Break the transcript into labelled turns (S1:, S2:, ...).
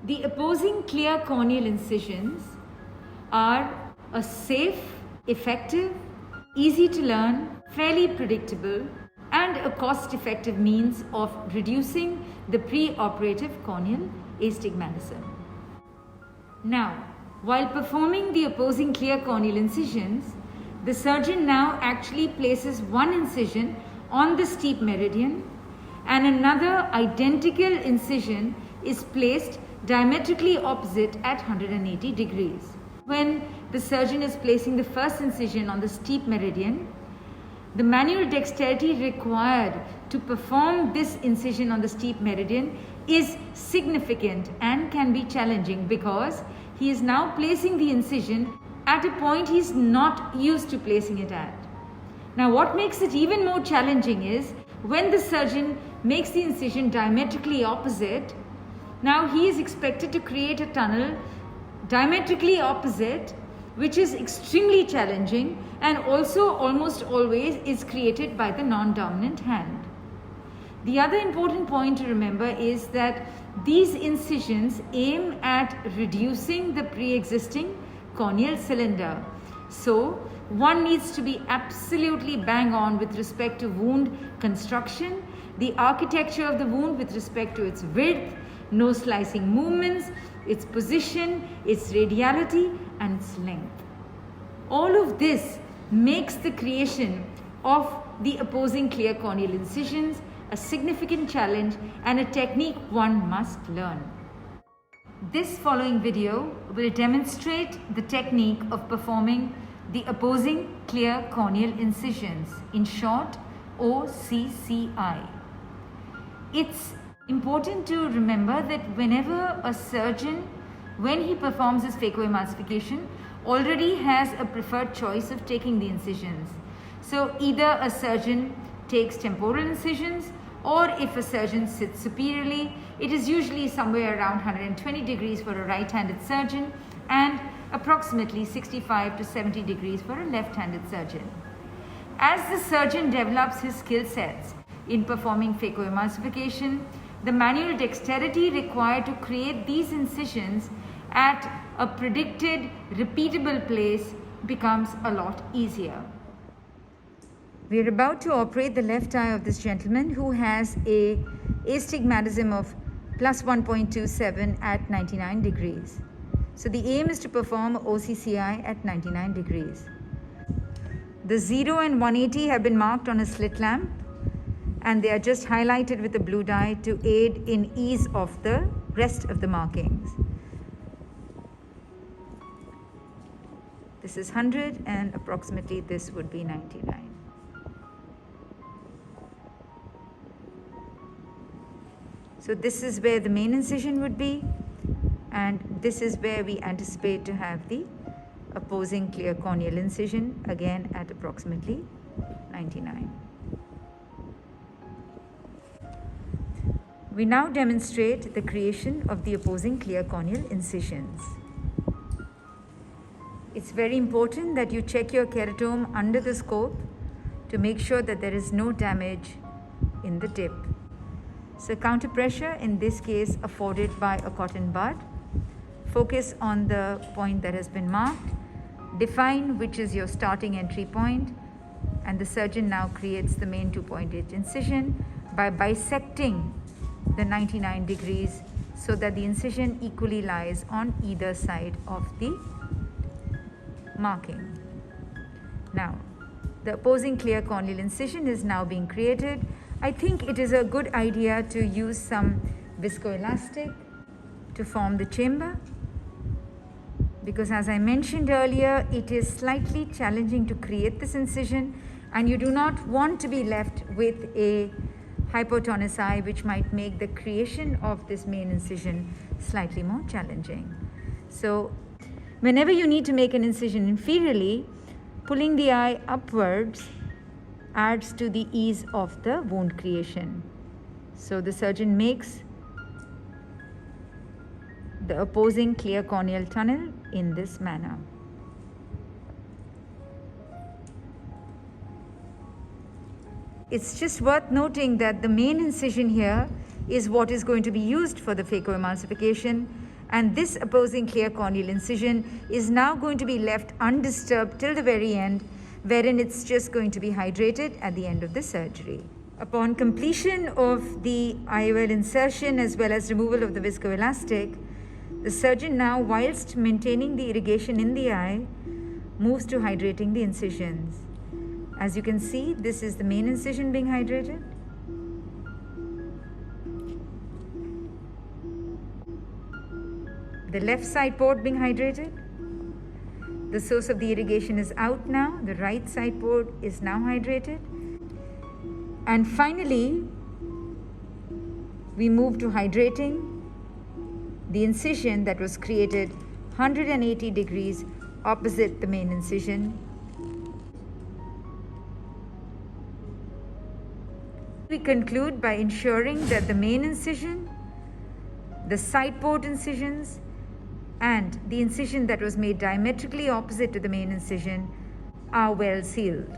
S1: The opposing clear corneal incisions are a safe, effective, easy to learn, fairly predictable, and a cost-effective means of reducing the pre-operative corneal astigmatism. Now, while performing the opposing clear corneal incisions, the surgeon now actually places one incision on the steep meridian and another identical incision is placed diametrically opposite at 180 degrees. When the surgeon is placing the first incision on the steep meridian, the manual dexterity required to perform this incision on the steep meridian is significant and can be challenging because he is now placing the incision at a point he is not used to placing it at. Now, what makes it even more challenging is when the surgeon makes the incision diametrically opposite, now he is expected to create a tunnel diametrically opposite, which is extremely challenging and also almost always is created by the non-dominant hand. The other important point to remember is that these incisions aim at reducing the pre-existing corneal cylinder. So one needs to be absolutely bang on with respect to wound construction, the architecture of the wound with respect to its width, no slicing movements, its position, its radiality, and its length. All of this makes the creation of the opposing clear corneal incisions a significant challenge and a technique one must learn. This following video will demonstrate the technique of performing the opposing clear corneal incisions, in short OCCI. It's important to remember that whenever a surgeon, when he performs his phacoemulsification, already has a preferred choice of taking the incisions. So either a surgeon takes temporal incisions, or if a surgeon sits superiorly, it is usually somewhere around 120 degrees for a right-handed surgeon and approximately 65 to 70 degrees for a left-handed surgeon. As the surgeon develops his skill sets in performing phacoemulsification, the manual dexterity required to create these incisions at a predicted, repeatable place becomes a lot easier. We are about to operate the left eye of this gentleman who has a astigmatism of plus 1.27 at 99 degrees. So the aim is to perform OCCI at 99 degrees. The 0 and 180 have been marked on a slit lamp and they are just highlighted with a blue dye to aid in ease of the rest of the markings. This is 100 and approximately this would be 99. So this is where the main incision would be, and this is where we anticipate to have the opposing clear corneal incision, again at approximately 99. We now demonstrate the creation of the opposing clear corneal incisions. It's very important that you check your keratome under the scope to make sure that there is no damage in the tip. So counter pressure, in this case afforded by a cotton bud. Focus on the point that has been marked. Define which is your starting entry point, and the surgeon now creates the main 2.8 incision by bisecting the 99 degrees so that the incision equally lies on either side of the marking. Now, the opposing clear corneal incision is now being created. I think it is a good idea to use some viscoelastic to form the chamber, because as I mentioned earlier, it is slightly challenging to create this incision and you do not want to be left with a hypotonous eye, which might make the creation of this main incision slightly more challenging. So whenever you need to make an incision inferiorly, pulling the eye upwards adds to the ease of the wound creation. So the surgeon makes the opposing clear corneal tunnel in this manner. It's just worth noting that the main incision here is what is going to be used for the phacoemulsification, And this opposing clear corneal incision is now going to be left undisturbed till the very end, wherein it's just going to be hydrated at the end of the surgery. Upon completion of the IOL insertion as well as removal of the viscoelastic, the surgeon now, whilst maintaining the irrigation in the eye, moves to hydrating the incisions. As you can see, this is the main incision being hydrated. The left side port being hydrated. The source of the irrigation is out now. The right side port is now hydrated. And finally, we move to hydrating the incision that was created 180 degrees opposite the main incision. We conclude by ensuring that the main incision, the side port incisions, and the incision that was made diametrically opposite to the main incision are well sealed.